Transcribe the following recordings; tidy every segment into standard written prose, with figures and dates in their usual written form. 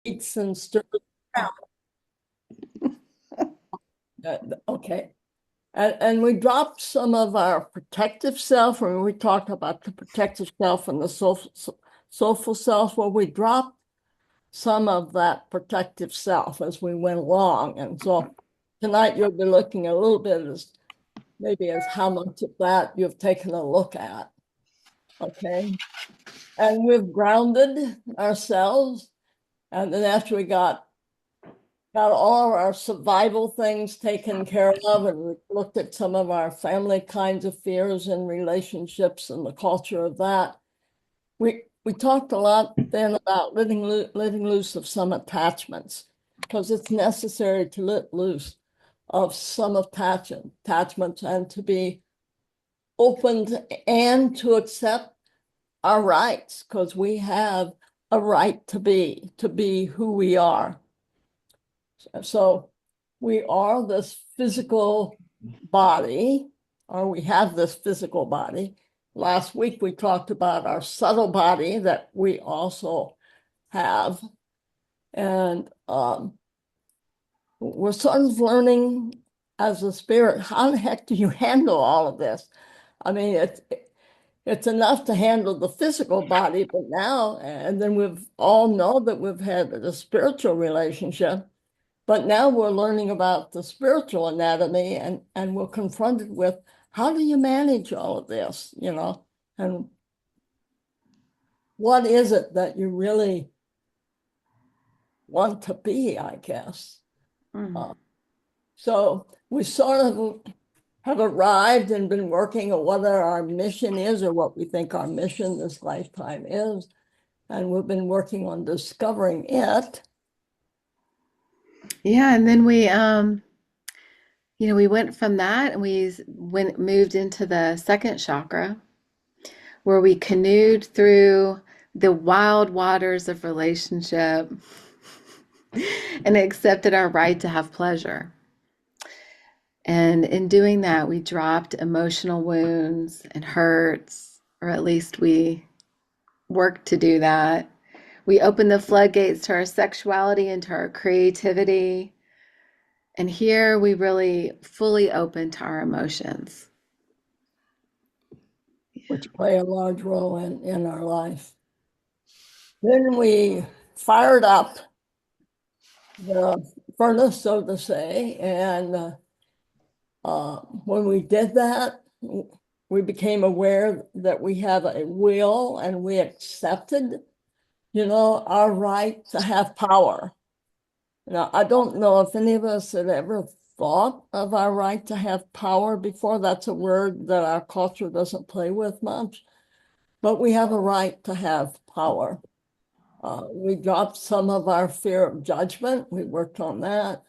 eats and stirs around. Okay. And we dropped some of our protective self, and we talked about the protective self and the soulful self. Well, we dropped some of that protective self as we went along. And so tonight you'll be looking a little bit as maybe as how much of that you've taken a look at. Okay. And we've grounded ourselves. And then after we got all of our survival things taken care of, and we looked at some of our family kinds of fears and relationships and the culture of that. We talked a lot then about letting loose of some attachments, because it's necessary to let loose of some attachments and to be open and to accept our rights, because we have a right to be who we are. So we are this physical body, or we have this physical body. Last week we talked about our subtle body that we also have. And we're sort of learning as a spirit, how the heck do you handle all of this? I mean, it's enough to handle the physical body, but now, and then we've all know that we've had a spiritual relationship. But now we're learning about the spiritual anatomy, and we're confronted with how do you manage all of this, and what is it that you really want to be, I guess. Mm. So we sort of have arrived and been working on whether our mission is or what we think our mission this lifetime is. And we've been working on discovering it. Yeah, and then we went from that and moved into the second chakra where we canoed through the wild waters of relationship and accepted our right to have pleasure. And in doing that, we dropped emotional wounds and hurts, or at least we worked to do that. We opened the floodgates to our sexuality and to our creativity. And here we really fully open to our emotions. Which play a large role in our life. Then we fired up the furnace, so to say, and when we did that, we became aware that we have a will, and we accepted, our right to have power. Now, I don't know if any of us had ever thought of our right to have power before. That's a word that our culture doesn't play with much, but we have a right to have power. We dropped some of our fear of judgment. We worked on that.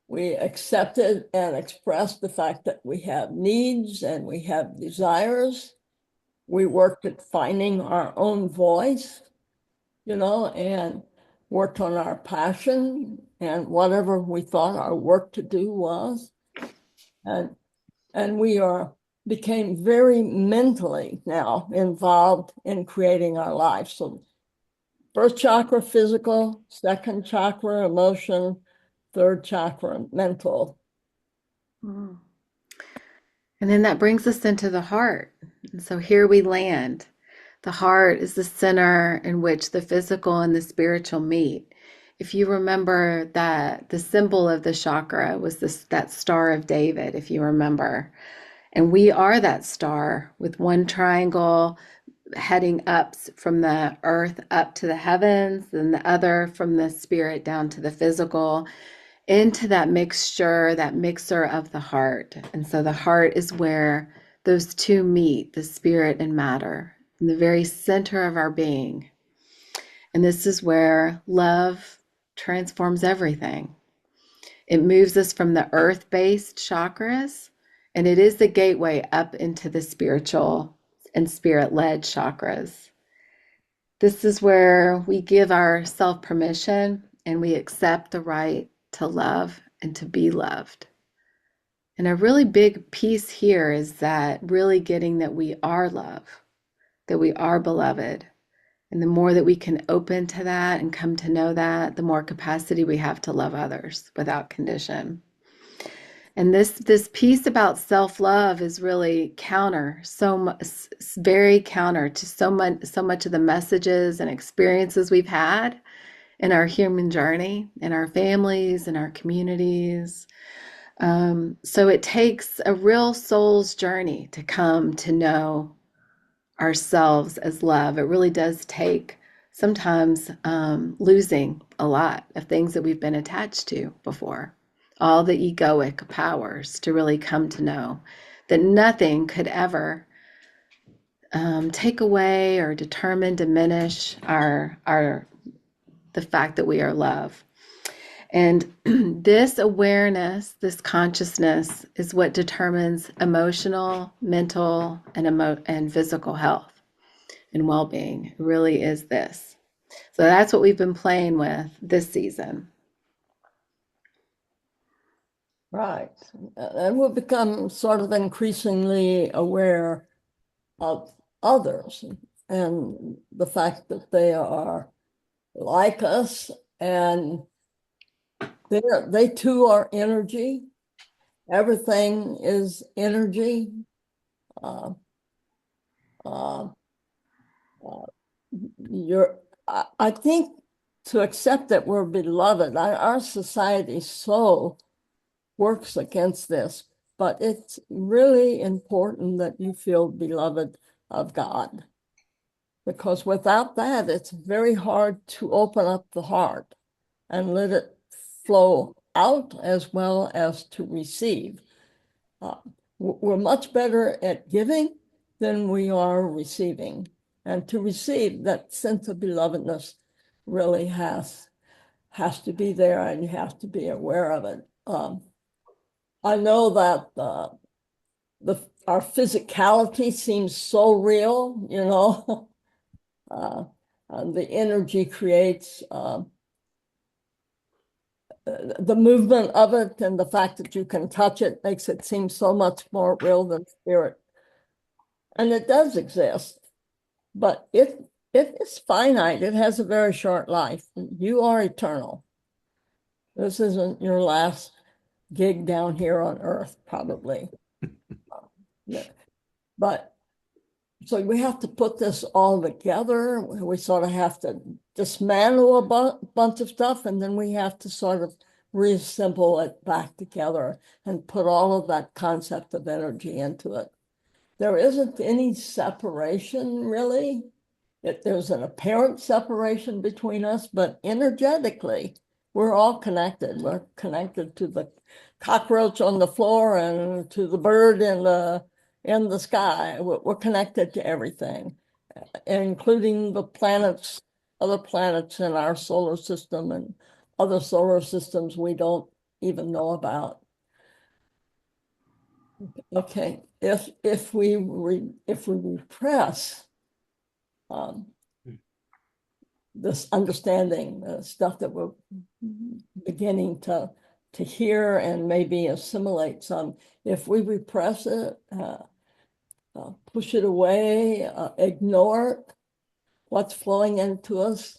We accepted and expressed the fact that we have needs and we have desires. We worked at finding our own voice, and worked on our passion and whatever we thought our work to do was. And we became very mentally now involved in creating our life. So first chakra, physical; second chakra, emotion; third chakra, mental. Mm. And then that brings us into the heart. And so here we land. The heart is the center in which the physical and the spiritual meet. If you remember that the symbol of the chakra was that Star of David, if you remember. And we are that star with one triangle heading up from the earth up to the heavens, and the other from the spirit down to the physical, into that mixture, that mixer of the heart. And so the heart is where those two meet, the spirit and matter, in the very center of our being. And this is where love transforms everything. It moves us from the earth based chakras, and it is the gateway up into the spiritual and spirit led chakras. This is where we give ourself permission and we accept the right to love and to be loved. And a really big piece here is that really getting that we are love, that we are beloved, And the more that we can open to that and come to know that, the more capacity we have to love others without condition. And this piece about self-love is really counter, very counter to so much of the messages and experiences we've had in our human journey, in our families, in our communities. So it takes a real soul's journey to come to know ourselves as love. It really does take sometimes losing a lot of things that we've been attached to before, all the egoic powers to really come to know that nothing could ever take away or determine, diminish our the fact that we are love. And this awareness, this consciousness is what determines emotional, mental, and physical health and well-being. It really is this. So that's what we've been playing with this season. Right. And we'll become sort of increasingly aware of others and the fact that they are like us and they too are energy. Everything is energy. Uh, uh, uh, I think to accept that we're beloved, our society so works against this, but it's really important that you feel beloved of God, because without that, it's very hard to open up the heart and let it flow out as well as to receive. Uh, we're much better at giving than we are receiving. And to receive, that sense of belovedness really has to be there, and you have to be aware of it. I know that our physicality seems so real, uh, and the energy creates the movement of it, and the fact that you can touch it makes it seem so much more real than spirit. And it does exist, but it is finite. It has a very short life. You are eternal. This isn't your last gig down here on Earth, probably. Yeah. But so we have to put this all together. We sort of have to dismantle a bunch of stuff, and then we have to sort of reassemble it back together and put all of that concept of energy into it. There isn't any separation, really. There's an apparent separation between us, but energetically, we're all connected. We're connected to the cockroach on the floor and to the bird in the sky. We're connected to everything, including the planets, other planets in our solar system and other solar systems we don't even know about. Okay, if we repress um, this understanding, the stuff that we're beginning to hear and maybe assimilate some, if we repress it, push it away, ignore it, what's flowing into us,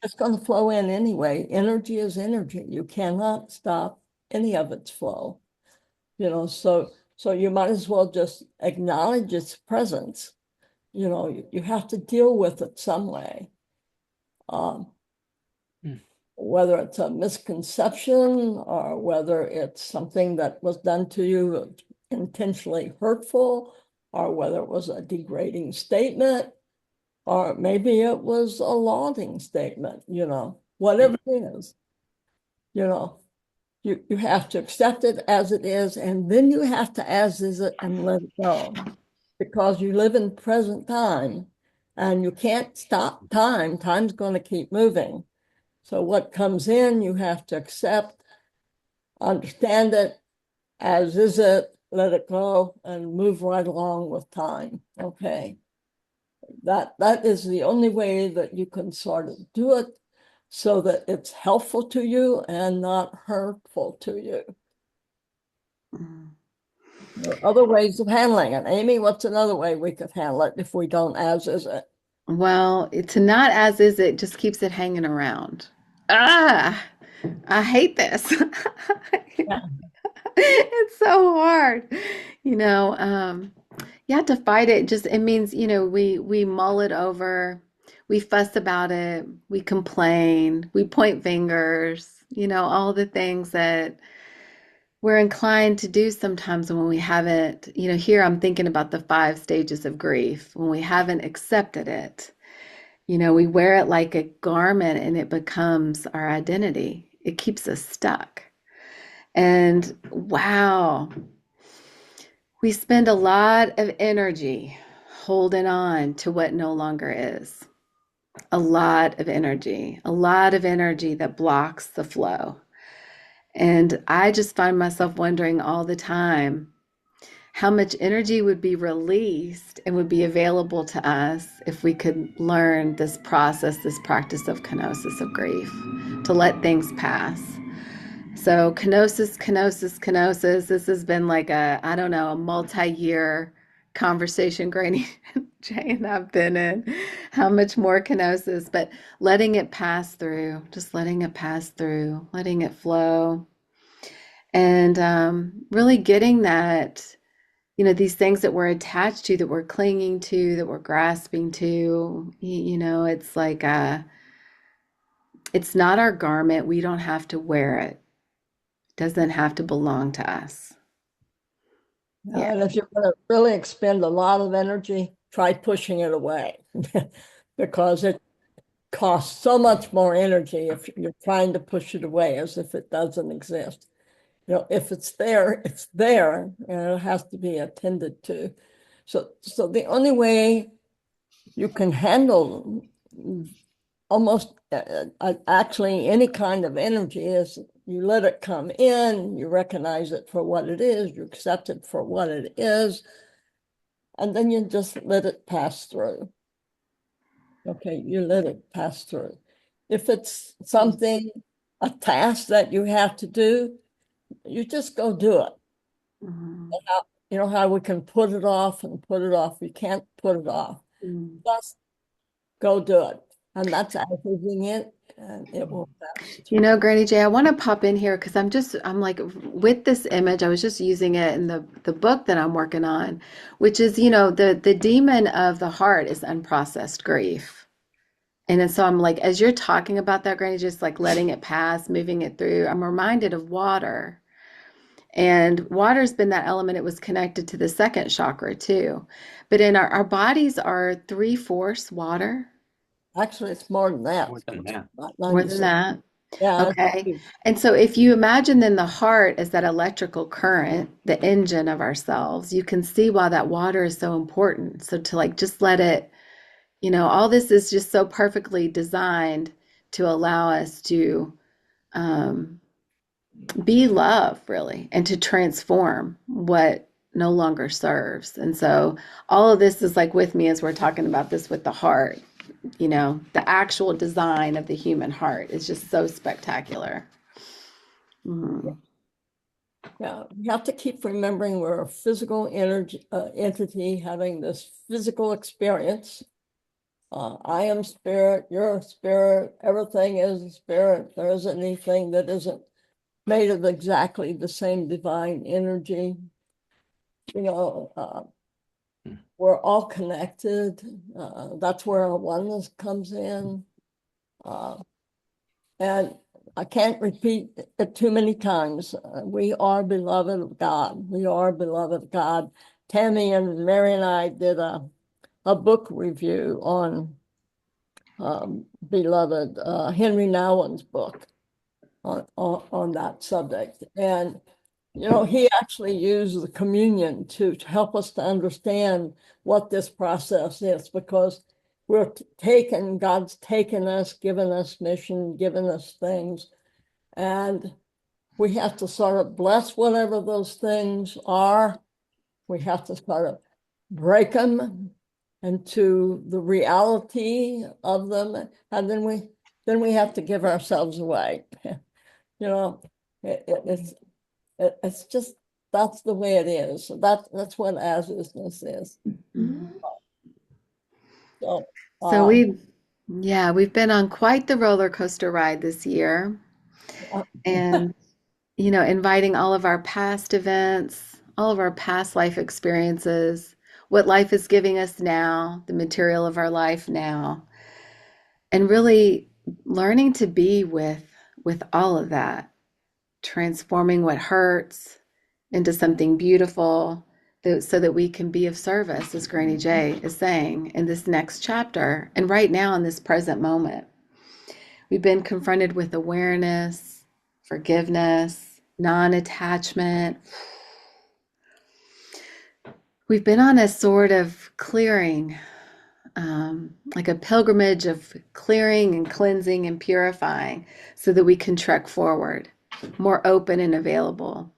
it's going to flow in anyway. Energy is energy. You cannot stop any of its flow. So you might as well just acknowledge its presence. You have to deal with it some way. Um, Whether it's a misconception or whether it's something that was done to you intentionally hurtful, or whether it was a degrading statement, or maybe it was a lauding statement, whatever it is, you know, you have to accept it as it is, and then you have to as is it and let it go, because you live in present time and you can't stop time. Time's going to keep moving. So what comes in, you have to accept, understand it as is it, let it go, and move right along with time. Okay. That is the only way that you can sort of do it so that it's helpful to you and not hurtful to you. Mm. There are other ways of handling it. Amy, what's another way we could handle it if we don't as is it? Well, to not as is, it just keeps it hanging around. Ah, I hate this. Yeah. It's so hard. You know, you have to fight it. Just it means, we mull it over, we fuss about it, we complain, we point fingers, all the things that we're inclined to do sometimes when we haven't, here I'm thinking about the 5 stages of grief, when we haven't accepted it. We wear it like a garment and it becomes our identity. It keeps us stuck. And wow, we spend a lot of energy holding on to what no longer is. A lot of energy that blocks the flow. And I just find myself wondering all the time how much energy would be released and would be available to us if we could learn this process, this practice of kenosis of grief, to let things pass. So kenosis, kenosis, kenosis. This has been like I don't know, a multi-year conversation Granny Jay and I've been in. How much more kenosis, but letting it pass through, just letting it pass through, letting it flow, and really getting that, these things that we're attached to, that we're clinging to, that we're grasping to, it's like it's not our garment. We don't have to wear it. It doesn't have to belong to us. Yeah. And if you're going to really expend a lot of energy, try pushing it away because it costs so much more energy if you're trying to push it away as if it doesn't exist. If it's there, it's there, and it has to be attended to. So the only way you can handle almost actually any kind of energy is you let it come in, you recognize it for what it is, you accept it for what it is, and then you just let it pass through. Okay, you let it pass through. If it's something, a task that you have to do, you just go do it. Mhm. How we can put it off and put it off. We can't put it off. Mhm. Just go do it. And that's averaging it, and it will pass through. Granny Jay, I want to pop in here because I'm like, with this image, I was just using it in the book that I'm working on, which is, the demon of the heart is unprocessed grief. And then so I'm like, as you're talking about that, Granny, just like letting it pass, moving it through, I'm reminded of water. And water's been that element, it was connected to the second chakra too. But in our bodies are three-fourths water, Actually, it's more than that. More than that. About more than 96. that. Yeah, Okay. And so if you imagine then the heart as that electrical current, the engine of ourselves, you can see why that water is so important. So to like just let it, all this is just so perfectly designed to allow us to um, be love, really, and to transform what no longer serves. And so all of this is like with me as we're talking about this with the heart. The actual design of the human heart is just so spectacular. Mhm. yeah. We have to keep remembering we're a physical energy entity having this physical experience. I am spirit, you're a spirit, everything is a spirit. There isn't anything that isn't made of exactly the same divine energy. You know, uh, we're all connected. That's where our oneness comes in. Uh, and I can't repeat it too many times. We are beloved of God. We are beloved of God. Tammy and Mary and I did a book review on beloved Henry Nouwen's book on that subject. And he actually used the communion to help us to understand what this process is, because God's taken us, given us mission, given us things, and we have to sort of bless whatever those things are. We have to sort of break them into the reality of them, and then we have to give ourselves away. You know, it's it's just that's the way it is. That's what as isness is. Mhm. So So Uh, we've been on quite the roller coaster ride this year. uh, And, inviting all of our past events, all of our past life experiences, what life is giving us now, the material of our life now, and really learning to be with all of that, transforming what hurts into something beautiful so that we can be of service, as Granny J is saying in this next chapter and right now in this present moment. We've been confronted with awareness, forgiveness, non attachment. We've been on a sort of clearing, like a pilgrimage of clearing and cleansing and purifying so that we can trek forward, more open and available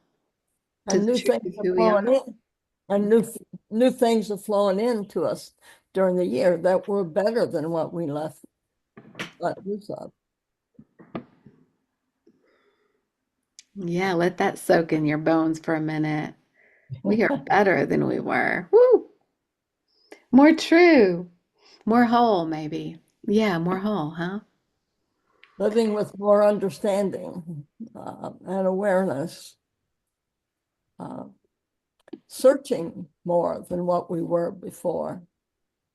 to and the new truth things of are who we flowing are. in, and new things are flowing into us during the year that were better than what we let loose of. Yeah, let that soak in your bones for a minute. We are better than we were. Woo! More true, more whole, maybe. Yeah, more whole, huh? Living with more understanding and awareness, uh, searching more than what we were before,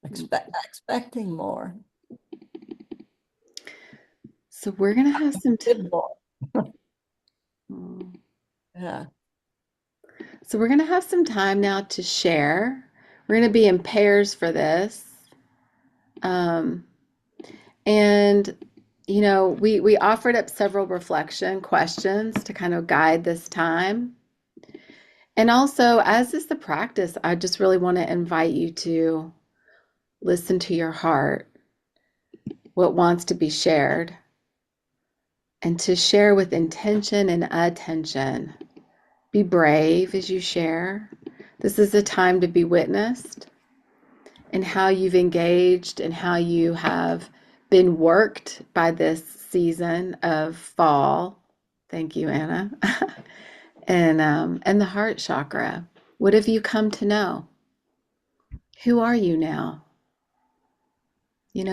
expecting more, So we're gonna have some give more. time. Yeah. So we're gonna have some time now to share. We're gonna be in pairs for this. Um, and we offered up several reflection questions to kind of guide this time. And also, as is the practice, I just really want to invite you to listen to your heart, what wants to be shared, and to share with intention and attention. Be brave as you share. This is a time to be witnessed and how you've engaged and how you have been worked by this season of fall. Thank you, Anna. And the heart chakra. What have you come to know? Who are you now?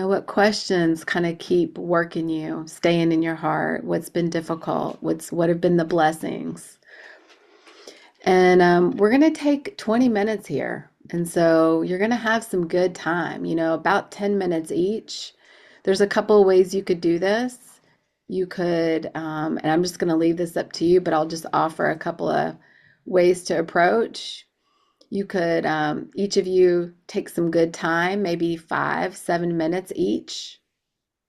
What questions kind of keep working you, staying in your heart? What's been difficult? What have been the blessings? And we're going to take 20 minutes here. And so you're going to have some good time, about 10 minutes each. There's a couple of ways you could do this. You could, and I'm just going to leave this up to you, but I'll just offer a couple of ways to approach. You could, each of you take some good time, maybe 5, 7 minutes each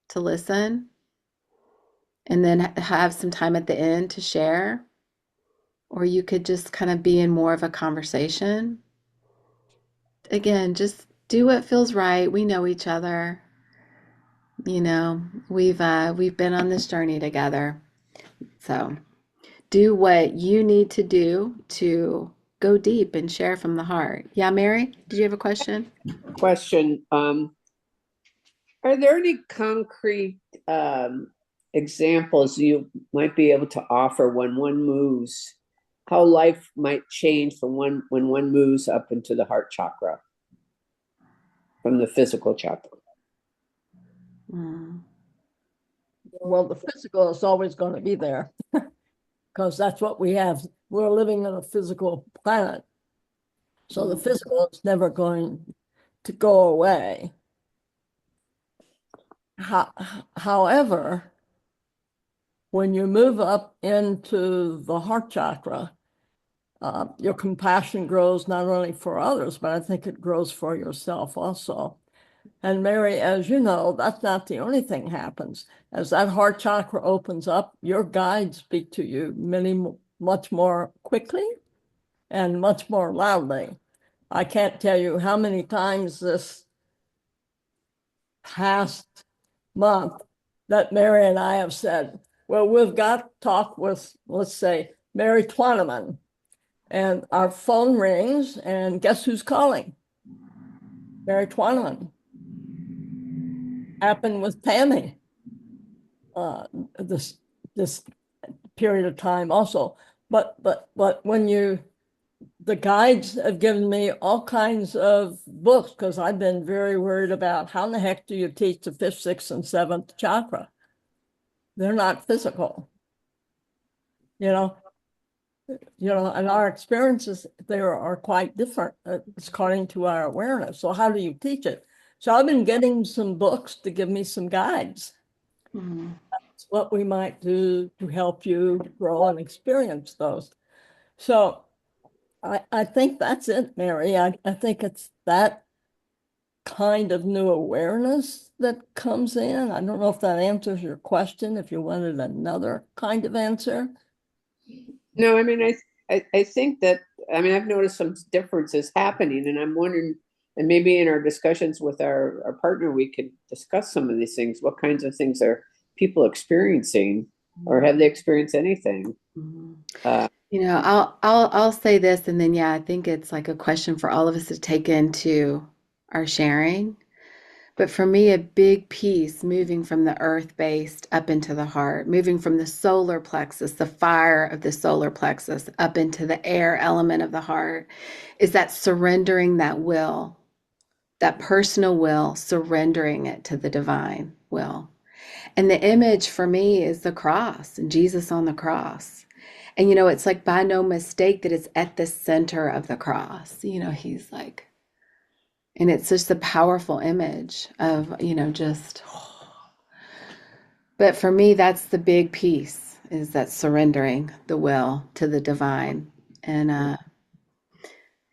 to listen, and then have some time at the end to share. Or you could just kind of be in more of a conversation. Again, just do what feels right. We know each other. You know, we've been on this journey together. So, do what you need to do to go deep and share from the heart. Yeah, Mary, did you have a question? Question. Are there any concrete examples you might be able to offer when one moves, how life might change from when one moves up into the heart chakra from the physical chakra? Mm. Well, the physical is always going to be there because that's what we have. We're living on a physical planet. So the physical is never going to go away. Ho- However, when you move up into the heart chakra, your compassion grows not only for others, but I think it grows for yourself also. And Mary, as you know, that's not the only thing happens. As that heart chakra opens up, your guides speak to you much more quickly and much more loudly. I can't tell you how many times this past month that Mary and I have said, well, we've got to talk with, let's say, Mary Twaneman. And our phone rings, and guess who's calling? Mary Twaneman. Happened with Tammy uh, this period of time also. But when you the guides have given me all kinds of books because I've been very worried about how in the heck do you teach the fifth, sixth, and seventh chakra? They're not physical, you know. And our experiences there are quite different according to our awareness. So how do you teach it? So I've been getting some books to give me some guides. That's what we might do to help you grow and experience those. So I think that's it, Mary. I think it's that kind of new awareness that comes in. I don't know if that answers your question, if you wanted another kind of answer. No, I mean, I think that, I mean, I've noticed some differences happening, and I'm wondering, and maybe in our discussions with our partner, we could discuss some of these things. What kinds of things are people experiencing, or have they experienced anything? You know, I'll say this, and then yeah, I think it's like a question for all of us to take into our sharing. But for me, a big piece moving from the earth-based up into the heart, moving from the solar plexus, the fire of the solar plexus, up into the air element of the heart, is that surrendering that will, that personal will, surrendering it to the divine will. And the image for me is the cross and Jesus on the cross. And, you know, it's like by no mistake that it's at the center of the cross. You know, he's like, and it's just a powerful image of, you know, just, but for me, that's the big piece is that surrendering the will to the divine and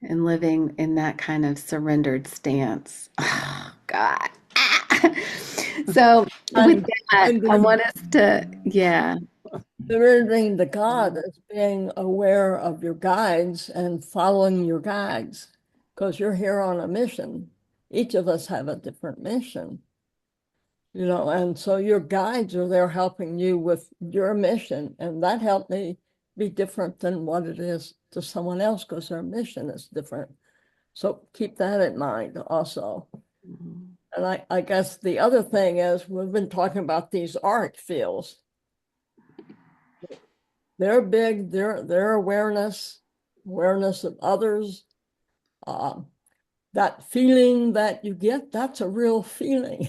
living in that kind of surrendered stance. Oh, God. So with that, I want us to, yeah. Surrendering to God is being aware of your guides and following your guides because you're here on a mission. Each of us have a different mission, and so your guides are there helping you with your mission. And that helped me be different than what it is to someone else because their mission is different. So keep that in mind also. And I guess the other thing is we've been talking about these auric fields. They're big, their awareness of others, that feeling that you get, that's a real feeling.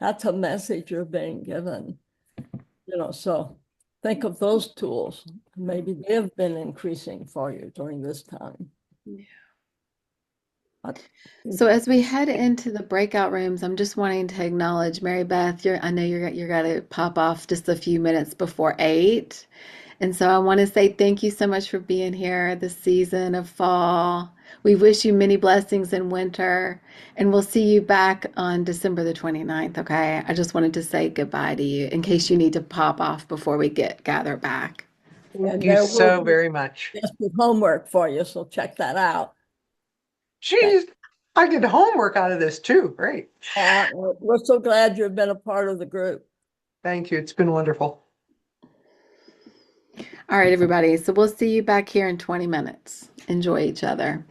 That's a message you're being given. So think of those tools. Maybe they've been increasing for you during this time. So as we head into the breakout rooms, I'm just wanting to acknowledge Mary Beth. I know you're got to pop off just a few minutes before 8. And so I want to say thank you so much for being here this season of fall. We wish you many blessings in winter, and we'll see you back on December the 29th, okay? I just wanted to say goodbye to you in case you need to pop off before we gather back. Thank you so very much. Just homework for you, so check that out. Jeez, I get homework out of this too. Great. We're so glad you've been a part of the group. Thank you. It's been wonderful. All right, everybody. So we'll see you back here in 20 minutes. Enjoy each other.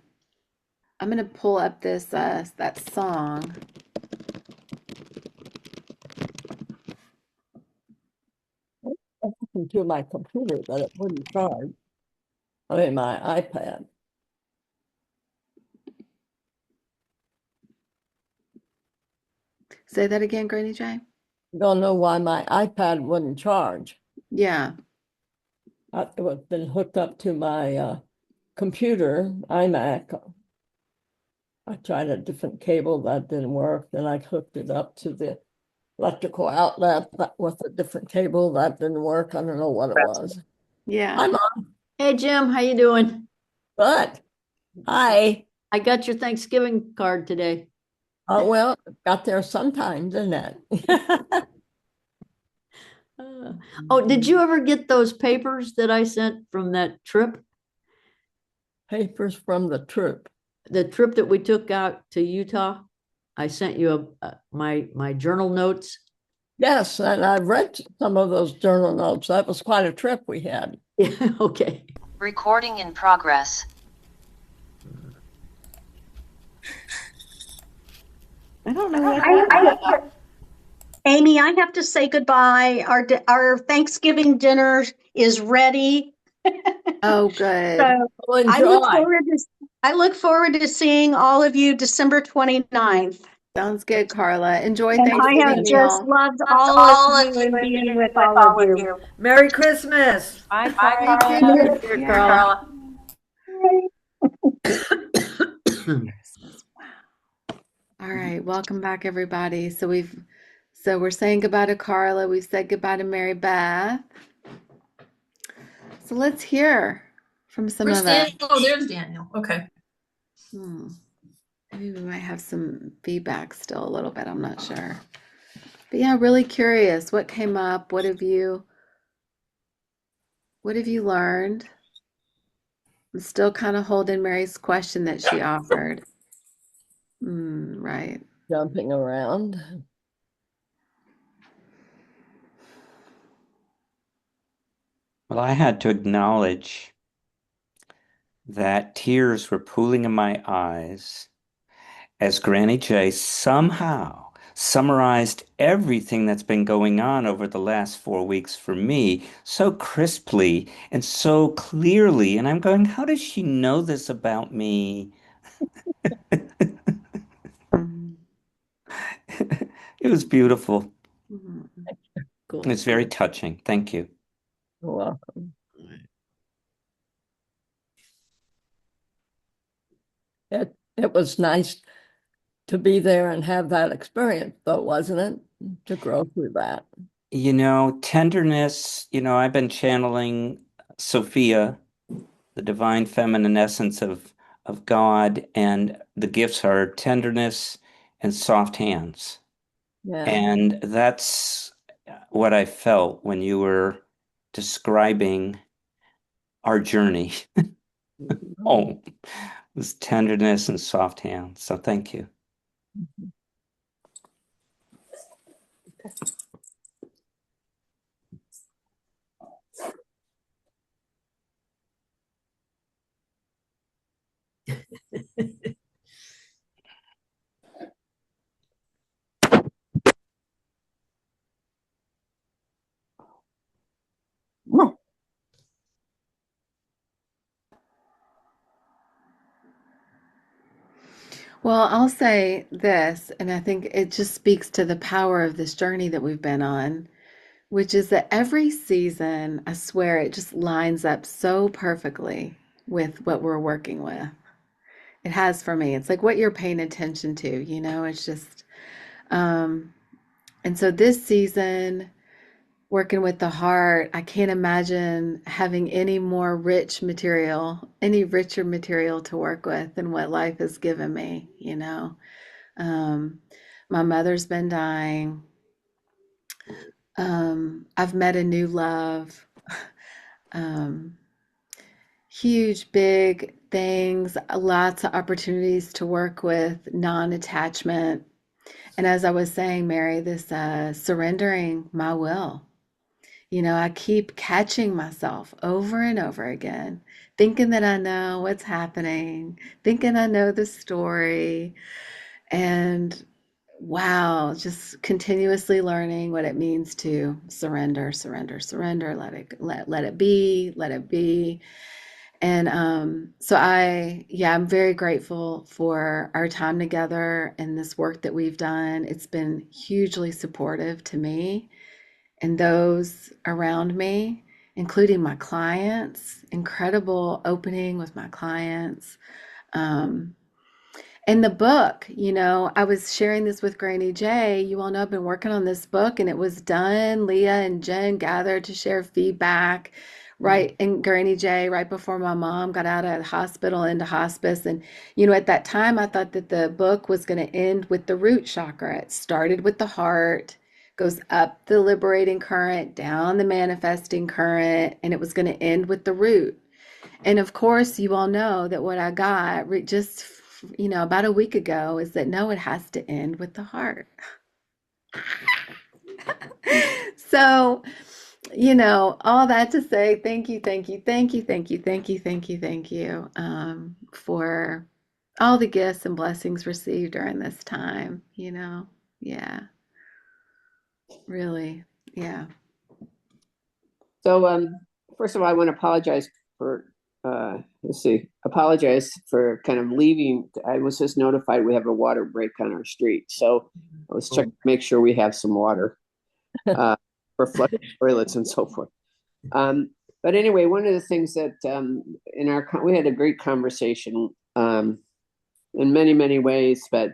I'm going to pull up this that song. I listened to my computer, but it wouldn't charge. I mean, my iPad. Say that again, Granny J. Don't know why my iPad wouldn't charge. Yeah. It was been hooked up to my computer, iMac. I tried a different cable that didn't work. Then I hooked it up to the electrical outlet with a different cable that didn't work. I don't know what it was. Yeah. I'm on. Hey, Jim, how you doing? But hi. I got your Thanksgiving card today. Oh, well, got there sometime, didn't it? Oh, did you ever get those papers that I sent from that trip? Papers from the trip. The trip that we took out to Utah? I sent you my journal notes. Yes, and I've read some of those journal notes. That was quite a trip we had. Yeah, okay. Recording in progress. I don't know what Amy, I have to say goodbye. Our Thanksgiving dinner is ready. Oh, good. So Well, I look enjoy. forward to I look forward to seeing all of you December 29th. Sounds good, Carla. Enjoy And I have Thanksgiving just meal. loved all of you and being with all of you. Merry Christmas. Bye, Thank Carla. you. Here, Yeah. Carla. Christmas. Wow. All right, welcome back, everybody. So we're saying goodbye to Carla. We've said goodbye to Mary Beth. So let's hear from some Where's of us. Daniel? Oh, there's Daniel. Okay. Maybe we might have some feedback still a little bit. I'm not sure. But yeah, really curious. What came up? What have you learned? I'm still kind of holding Mary's question that she offered. Right. Jumping around. Well, I had to acknowledge that tears were pooling in my eyes as Granny J somehow summarized everything that's been going on over the last 4 weeks for me so crisply and so clearly. And I'm going, how does she know this about me? Mhm. It was beautiful. Mhm. Cool. It's very touching. Thank you. You're welcome. It was nice to be there and have that experience, though, wasn't it? To grow through that. Tenderness, I've been channeling Sophia, the divine feminine essence of God, and the gifts are tenderness and soft hands. Yeah. And that's what I felt when you were describing our journey home. It was tenderness and soft hands. So thank you. Well, I'll say this, and I think it just speaks to the power of this journey that we've been on, which is that every season, I swear, it just lines up so perfectly with what we're working with. It has for me. It's like what you're paying attention to, it's just, and so this season, working with the heart, I can't imagine having any richer material to work with than what life has given me. Um, my mother's been dying. I've met a new love. Um, Huge, big things, lots of opportunities to work with non-attachment. And as I was saying, Mary, this surrendering my will. I keep catching myself over and over again, thinking that I know what's happening, thinking I know the story, and wow, just continuously learning what it means to surrender, surrender, surrender, let it be, let it be. And so I'm very grateful for our time together and this work that we've done. It's been hugely supportive to me and those around me, including my clients. Incredible opening with my clients. Um, and the book, I was sharing this with Granny J. You all know I've been working on this book and it was done. Leah and Jen gathered to share feedback right and Granny J right before my mom got out of the hospital into hospice. And, at that time I thought that the book was going to end with the root chakra. It started with the heart, goes up the liberating current, down the manifesting current, and it was going to end with the root. And of course, you all know that what I got just, about a week ago is that no, it has to end with the heart. So, all that to say, thank you, thank you, thank you, thank you, thank you, thank you, thank you for all the gifts and blessings received during this time. Yeah, really, yeah. So first of all, I want to apologize for, apologize for kind of leaving. I was just notified we have a water break on our street. So I was checking to make sure we have some water for flushing toilets and so forth. But anyway, one of the things that we had a great conversation in many, many ways, but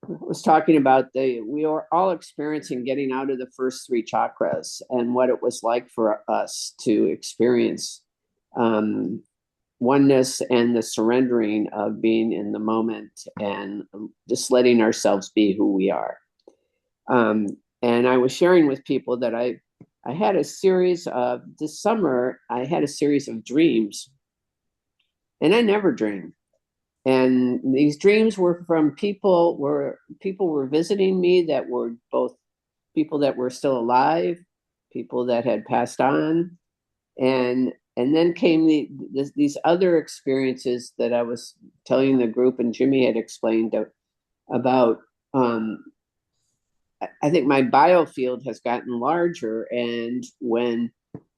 was talking about we are all experiencing getting out of the first three chakras and what it was like for us to experience oneness and the surrendering of being in the moment and just letting ourselves be who we are. And I was sharing with people that I had a series of this summer, I had a series of dreams, and I never dream. And these dreams were from people were visiting me that were both people that were still alive, people that had passed on, and then came these other experiences that I was telling the group, and Jimmy had explained about. I think my biofield has gotten larger, and when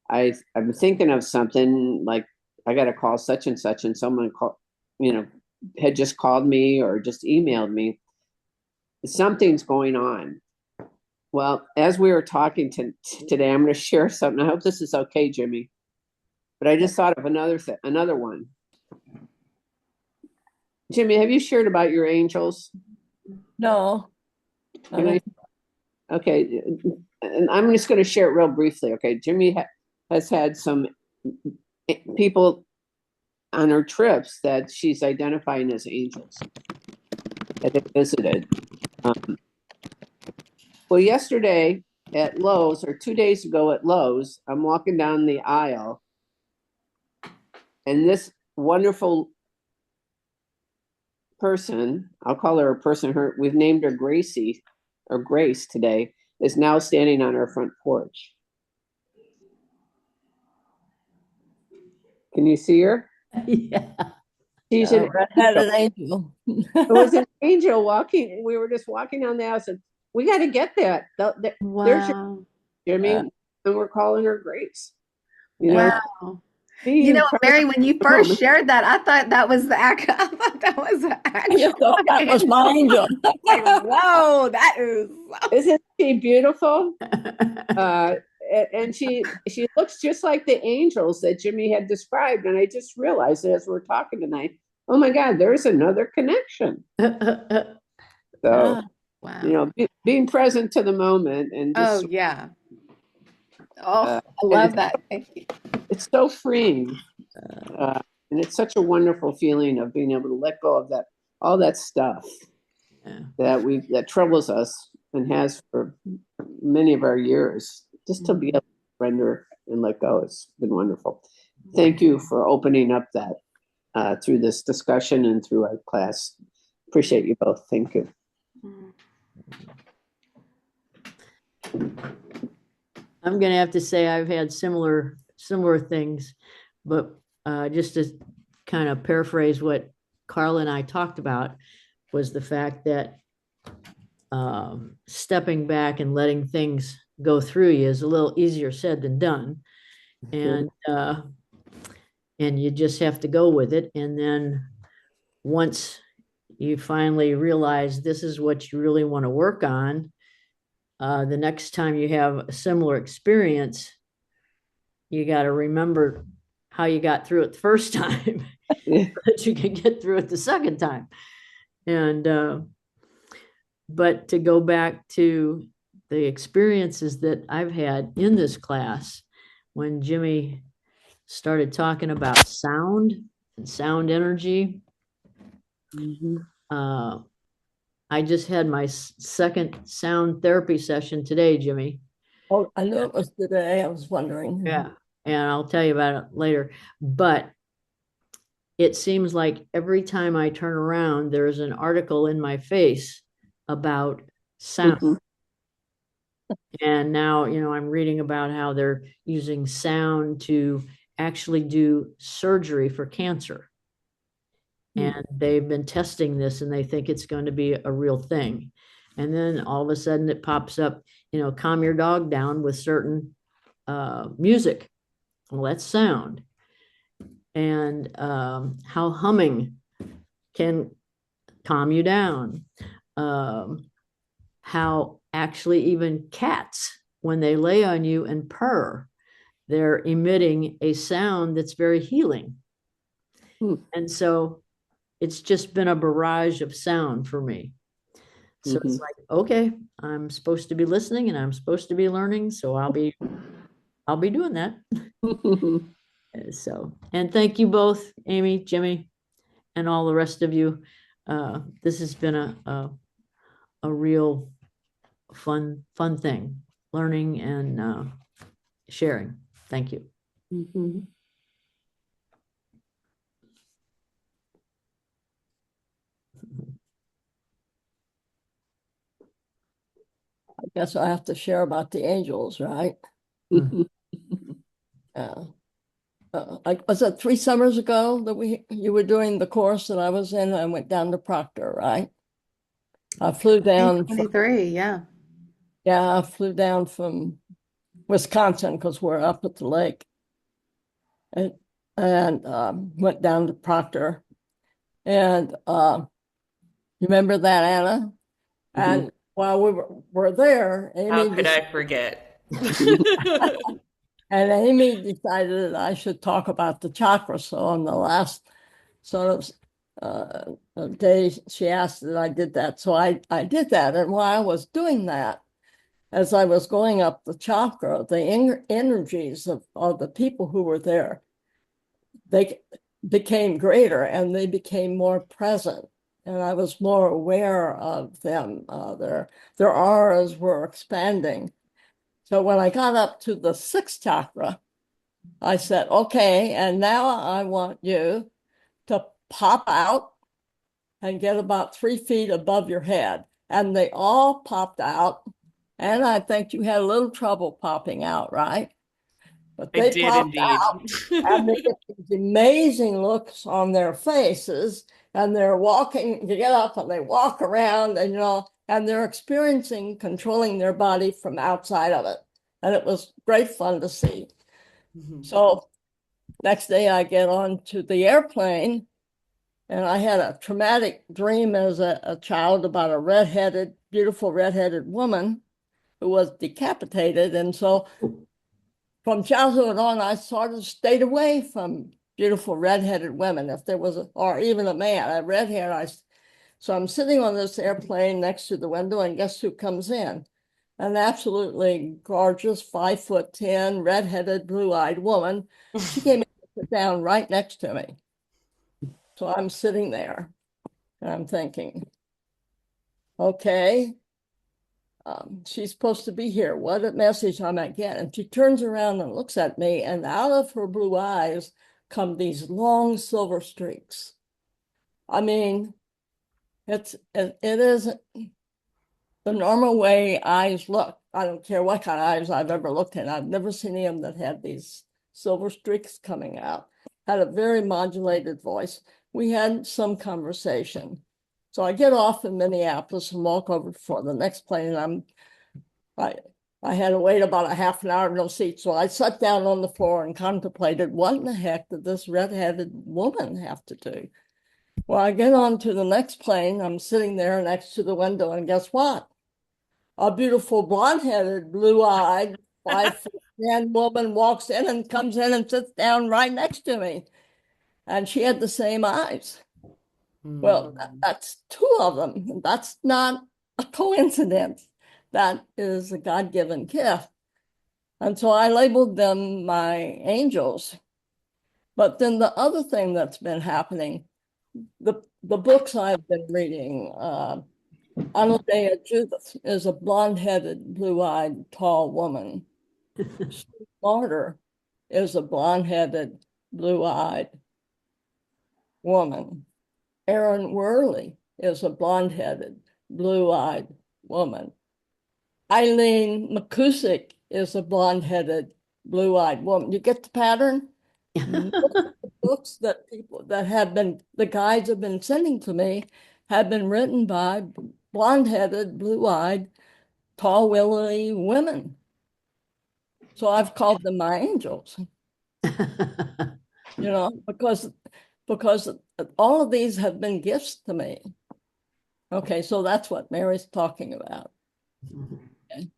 I'm thinking of something like I got to call such and such, and someone had just called me or just emailed me, something's going on. Well, as we were talking today, I'm going to share something. I hope this is okay, Jimmy. But I just thought of another one. Jimmy, have you shared about your angels? No. Okay, and I'm just going to share it real briefly. Okay, Jimmy has had some people on her trips that she's identifying as angels that they visited. Well, yesterday at Lowe's, or 2 days ago at Lowe's, I'm walking down the aisle, and this wonderful person, I'll call her a person, we've named her Gracie, or Grace today, is now standing on our front porch. Can you see her? Yeah. She's an angel. It was an angel walking. We were just walking down the house, and we got to get that. There's Jimmy, and we're calling her Grace. Wow. Mary, when you first shared that, I thought that was the act. I thought that was the actual. That was my angel. Like, whoa, that is. Isn't she beautiful? And she looks just like the angels that Jimmy had described. And I just realized as we're talking tonight, oh my God, there's another connection. So, wow. Being present to the moment and just, I love that. Thank you. It's so freeing. And it's such a wonderful feeling of being able to let go of all that stuff that troubles us and has for many of our years. Just to be able to surrender and let go, it's been wonderful. Thank you for opening up that through this discussion and through our class. Appreciate you both. Thank you. I'm going to have to say I've had similar things, but just to kind of paraphrase what Carla and I talked about was the fact that stepping back and letting things go through you is a little easier said than done. And you just have to go with it. And then once you finally realize this is what you really want to work on, the next time you have a similar experience, you got to remember how you got through it the first time, that you can get through it the second time. And but to go back to the experiences that I've had in this class, when Jimmy started talking about sound and sound energy, I just had my second sound therapy session today, Jimmy. Oh, I knew it was today. I was wondering. Yeah, and I'll tell you about it later. But it seems like every time I turn around, there's an article in my face about sound. And now, I'm reading about how they're using sound to actually do surgery for cancer. And they've been testing this, and they think it's going to be a real thing. And then all of a sudden it pops up, calm your dog down with certain music. Well, that's sound. And how humming can calm you down. How actually even cats, when they lay on you and purr, they're emitting a sound that's very healing. And so it's just been a barrage of sound for me. So it's like, okay, I'm supposed to be listening and I'm supposed to be learning, so I'll be doing that. So, and thank you both, Amy, Jimmy, and all the rest of you. This has been a real fun thing, learning and sharing. Thank you. I guess I have to share about the angels, right? Was it 3 summers ago that you were doing the course that I was in? I went down to Proctor, right? I flew down. 23, yeah. Yeah, I flew down from Wisconsin because we're up at the lake, and went down to Proctor. And you remember that, Anna? And while we were there, How could I forget? and Amy decided that I should talk about the chakra. So on the last sort of day, she asked that I did that. So I did that. And while I was doing that, as I was going up the chakra, the energies of the people who were there, they became greater and they became more present. And I was more aware of them. Their auras were expanding. So when I got up to the sixth chakra, I said, okay, and now I want you to pop out and get about 3 feet above your head. And they all popped out. And I think you had a little trouble popping out, right? But I they did popped indeed. out and they get these amazing looks on their faces. And they're walking, you get up and they walk around and, and they're experiencing controlling their body from outside of it. And it was great fun to see. So next day I get on to the airplane and I had a traumatic dream as a child about a beautiful redheaded woman who was decapitated. And so from childhood on, I sort of stayed away from beautiful redheaded women. If there was, or even a man, I had red hair. So I'm sitting on this airplane next to the window, and guess who comes in? An absolutely gorgeous 5'10", redheaded, blue-eyed woman. She came in and sat down right next to me. So I'm sitting there and I'm thinking, okay, she's supposed to be here. What a message I might get. And she turns around and looks at me, and out of her blue eyes come these long silver streaks. I mean, it isn't the normal way eyes look. I don't care what kind of eyes I've ever looked at. I've never seen any of them that had these silver streaks coming out. Had a very modulated voice. We had some conversation. So I get off in Minneapolis and walk over for the next plane. And I had to wait about a half an hour, no seat. So I sat down on the floor and contemplated what in the heck did this redheaded woman have to do? Well, I get on to the next plane. I'm sitting there next to the window, and guess what? A beautiful blonde-headed, blue-eyed, 5'10" woman walks in and comes in and sits down right next to me. And she had the same eyes. Well, that's two of them. That's not a coincidence. That is a God-given gift. And so I labeled them my angels. But then the other thing that's been happening, the books I've been reading, Anodea Judith is a blonde-headed, blue-eyed, tall woman. Steve Martyr is a blonde-headed, blue-eyed woman. Erin Worley is a blonde-headed, blue-eyed woman. Eileen McCusick is a blonde-headed, blue-eyed woman. You get the pattern? The books that the guides have been sending to me have been written by blonde-headed, blue-eyed, tall, willowy women. So I've called them my angels. you know, because all of these have been gifts to me. Okay, so that's what Mary's talking about. Okay.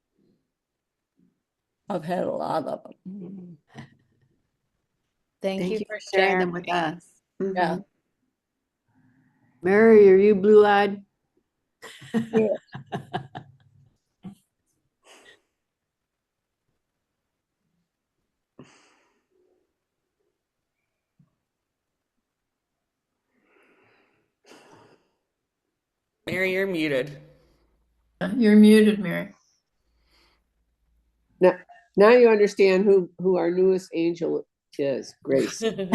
I've had a lot of them. Thank you you for for sharing sharing. them with us. Yeah. Mary, are you blue-eyed? Yeah. Mary, you're muted. You're muted, Mary. Now you understand who our newest angel is, Grace. You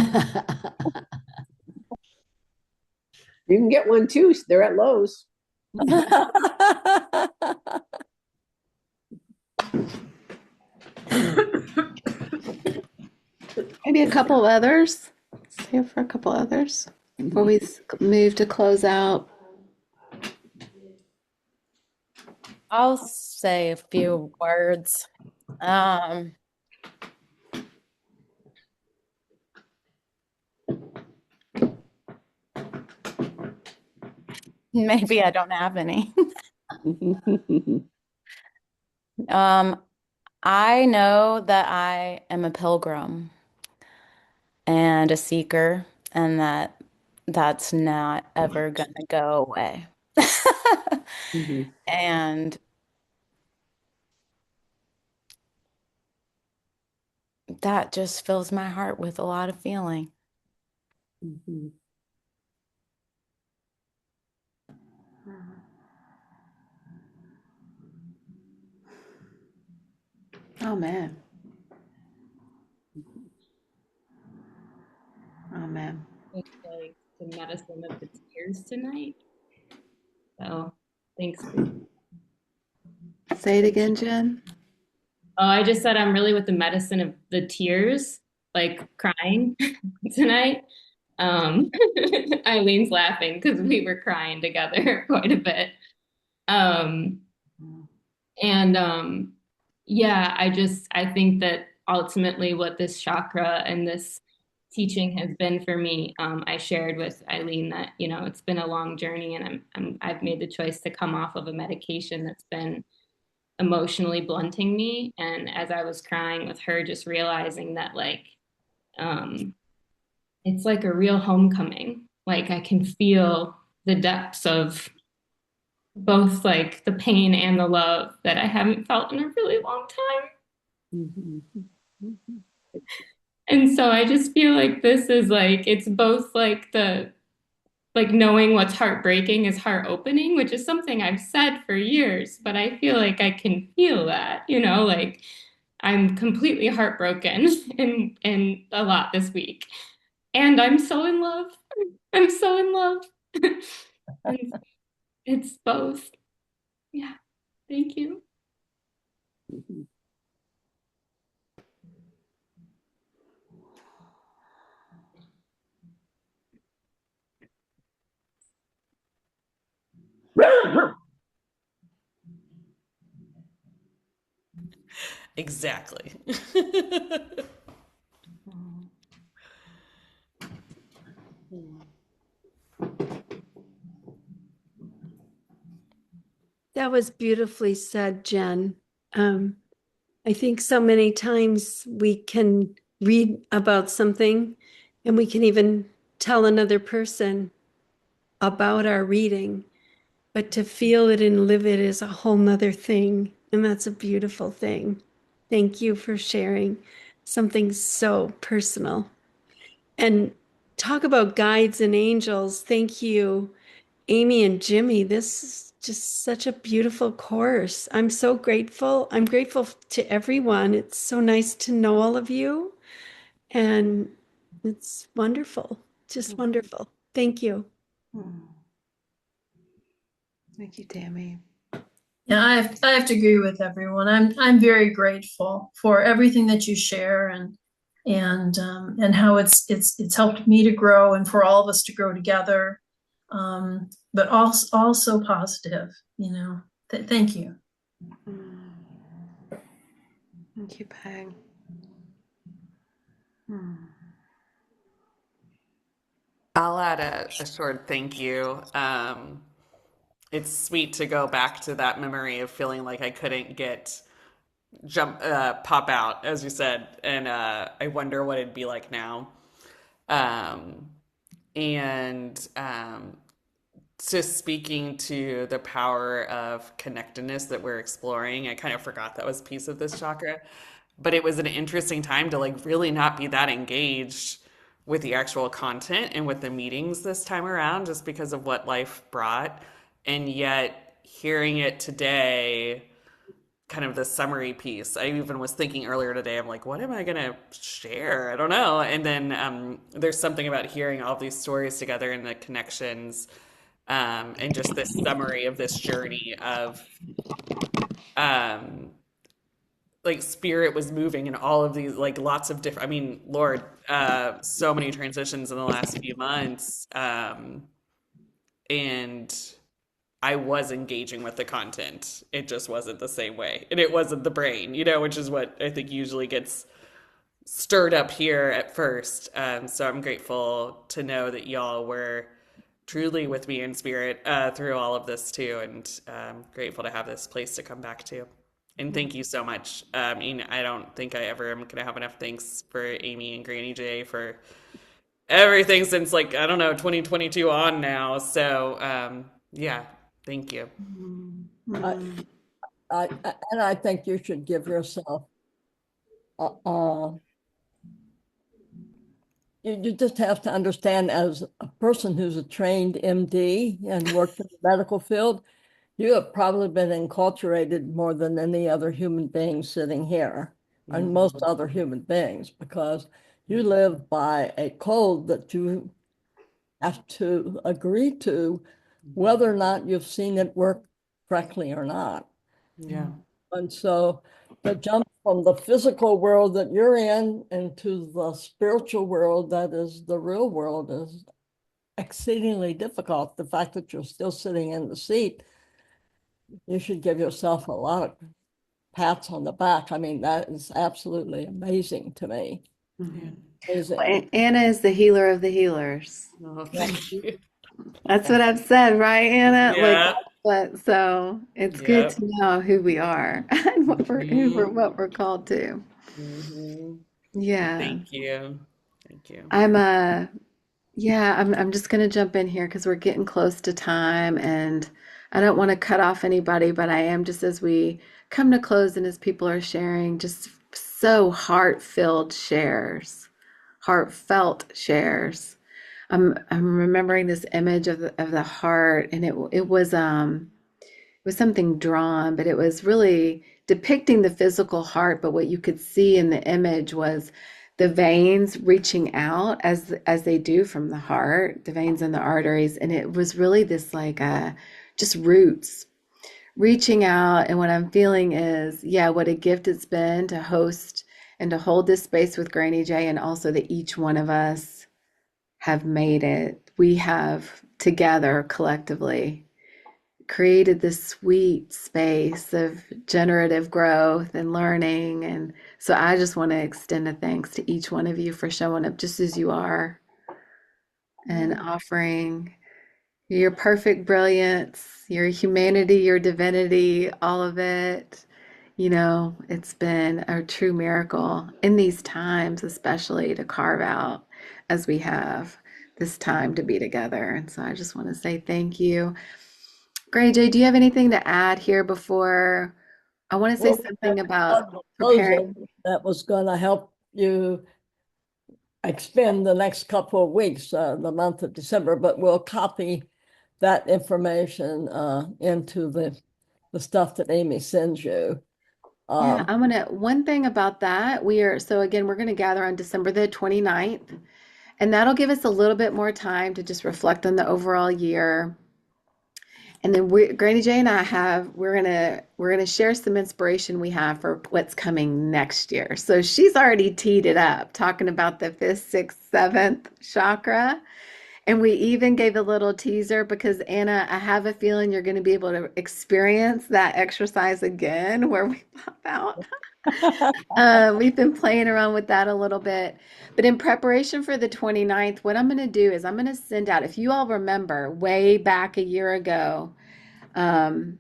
can get one too. They're at Lowe's. Maybe a couple others. Let's see for a couple others before we move to close out. I'll say a few words. Maybe I don't have any. I know that I am a pilgrim and a seeker, and that's not ever gonna go away. And that just fills my heart with a lot of feeling. Amen. Amen. Like the medicine of the tears tonight. So thanks. Say it again, Jen. Oh, I just said I'm really with the medicine of the tears, like crying tonight. Eileen's laughing because we were crying together quite a bit. And yeah, I think that ultimately what this chakra and this teaching has been for me, I shared with Eileen that, it's been a long journey, and I've made the choice to come off of a medication that's been emotionally blunting me. And as I was crying with her, just realizing that it's like a real homecoming. Like I can feel the depths of both like the pain and the love that I haven't felt in a really long time. And so I just feel like this is like, it's both like knowing what's heartbreaking is heart opening, which is something I've said for years, but I feel like I can feel that, like I'm completely heartbroken in a lot this week. And I'm so in love. I'm so in love. And it's both. Yeah. Thank you. Exactly. That was beautifully said, Jen. I think so many times we can read about something and we can even tell another person about our reading, but to feel it and live it is a whole nother thing. And that's a beautiful thing. Thank you for sharing something so personal. And talk about guides and angels. Thank you, Amy and Jimmy. This is just such a beautiful course. I'm so grateful. I'm grateful to everyone. It's so nice to know all of you. And it's wonderful, just wonderful. Thank you. Thank you, Tammy. Yeah, I have to agree with everyone. I'm very grateful for everything that you share and how it's helped me to grow and for all of us to grow together. But also positive, Thank you. Thank you, Peg. I'll add a short thank you. It's sweet to go back to that memory of feeling like I couldn't get pop out, as you said, and I wonder what it'd be like now. Um, and just speaking to the power of connectedness that we're exploring, I kind of forgot that was a piece of this chakra, but it was an interesting time to like really not be that engaged with the actual content and with the meetings this time around, just because of what life brought. And yet, hearing it today, kind of the summary piece. I even was thinking earlier today, I'm like, what am I going to share? I don't know. And then there's something about hearing all these stories together and the connections, and just this summary of this journey of um, like spirit was moving in all of these, like lots of different, I mean, Lord, so many transitions in the last few months. And I was engaging with the content. It just wasn't the same way. And it wasn't the brain, which is what I think usually gets stirred up here at first. So I'm grateful to know that y'all were truly with me in spirit through all of this too. And grateful to have this place to come back to. And thank you so much. I mean, I don't think I ever am going to have enough thanks for Amy and Granny J for everything since, like, I don't know, 2022 on now. So yeah, thank you. And I think you should give yourself, you just have to understand, as a person who's a trained MD and worked in the medical field, you have probably been enculturated more than any other human being sitting here, and most other human beings, because you live by a code that you have to agree to, whether or not you've seen it work correctly or not. Yeah. And so the jump from the physical world that you're in into the spiritual world that is the real world is exceedingly difficult. The fact that you're still sitting in the seat, you should give yourself a lot of pats on the back. I mean, that is absolutely amazing to me. Amazing. Well, Anna is the healer of the healers. Oh, thank you. That's what I've said, right, Anna? Yeah. So it's good Yep. to know who we are and what we're called to. Yeah. Thank you. Thank you. I'm just gonna jump in here because we're getting close to time, and I don't want to cut off anybody, but I am, just as we come to close and as people are sharing, just so heart-filled shares, heartfelt shares. I'm remembering this image of the heart, and it was something drawn, but it was really depicting the physical heart. But what you could see in the image was the veins reaching out as they do from the heart, the veins and the arteries, and it was really this like just roots reaching out. And what I'm feeling is, yeah, what a gift it's been to host and to hold this space with Granny J, and also that each one of us have made it. We have together collectively created this sweet space of generative growth and learning. And so I just want to extend a thanks to each one of you for showing up just as you are and offering your perfect brilliance, your humanity, your divinity, all of it. It's been a true miracle in these times, especially to carve out, as we have this time to be together. And so I just want to say thank you. Gray J, do you have anything to add here before I want to say something about preparing? That was going to help you expend the next couple of weeks, the month of December, but we'll copy that information into the stuff that Amy sends you. Yeah, one thing about that, so again, we're going to gather on December the 29th, and that'll give us a little bit more time to just reflect on the overall year. And then Granny J and we're gonna share some inspiration we have for what's coming next year. So she's already teed it up, talking about the 5th, 6th, 7th chakra. And we even gave a little teaser because, Anna, I have a feeling you're going to be able to experience that exercise again where we pop out We've been playing around with that a little bit. But in preparation for the 29th, what I'm going to do is I'm going to send out, if you all remember, way back a year ago, um,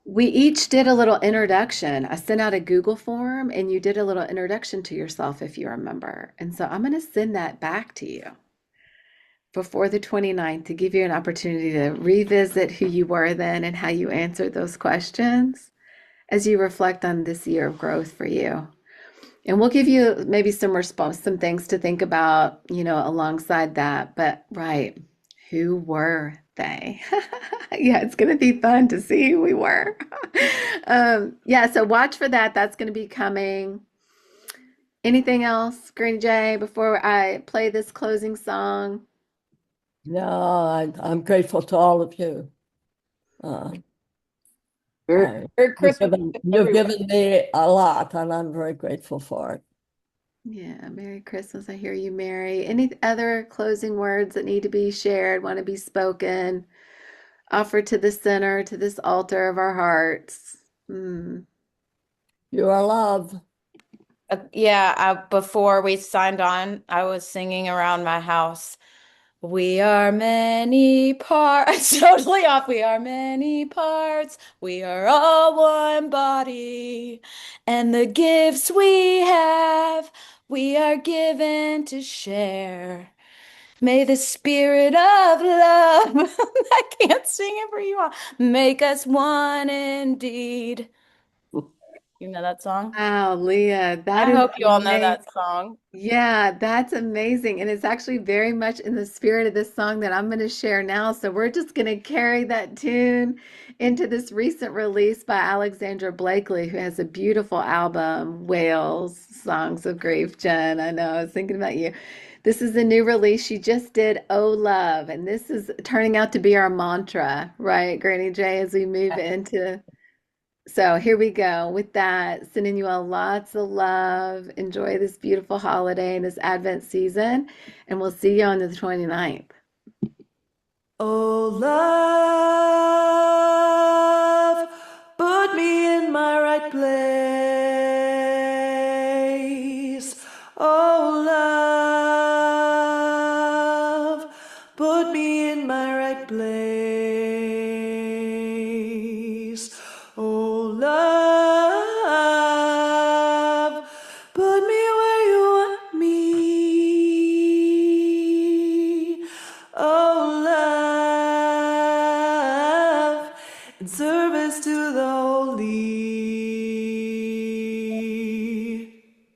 we each did a little introduction. I sent out a Google form and you did a little introduction to yourself, if you remember. And so I'm going to send that back to you before the 29th to give you an opportunity to revisit who you were then and how you answered those questions as you reflect on this year of growth for you. And we'll give you maybe some response, some things to think about, alongside that. But right, who were they? Yeah, it's going to be fun to see who we were. Yeah, so watch for that. That's going to be coming. Anything else, Green Jay, before I play this closing song? No, I'm grateful to all of you. Merry You've Christmas given, to you've everyone. given me a lot, and I'm very grateful for it. Yeah, Merry Christmas. I hear you, Mary. Any other closing words that need to be shared, want to be spoken, offered to the center, to this altar of our hearts? Mm. You are love. Before we signed on, I was singing around my house. We are many parts, totally off. We are many parts. We are all one body. And the gifts we have, we are given to share. May the spirit of love, I can't sing it for you all, make us one indeed. You know that song? Wow, Leah, that I is hope you all know amazing. that song. Yeah, that's amazing. And it's actually very much in the spirit of this song that I'm going to share now. So we're just going to carry that tune into this recent release by Alexandra Blakely, who has a beautiful album, Wales, Songs of Grief. Jen, I know, I was thinking about you. This is a new release. She just did Oh Love. And this is turning out to be our mantra, right, Granny J, as we move into. So here we go. With that, sending you all lots of love. Enjoy this beautiful holiday and this Advent season, and we'll see you on the 29th. Oh, love, put me in my right place. Oh, love, put me in my right place. Oh, love, put me where you want me. Oh, love, in service to the holy.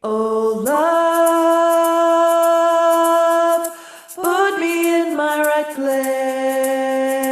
Oh, love, put me in my right place.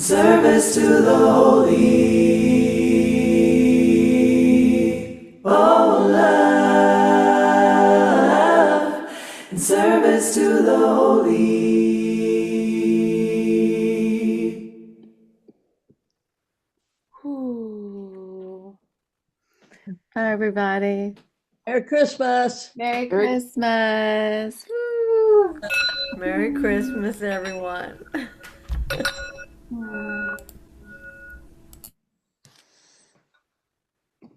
service to the holy. Oh, love, in service to the holy. Ooh. Bye, everybody. Merry Christmas. Merry Christmas. Woo. Merry Christmas, everyone. Mm.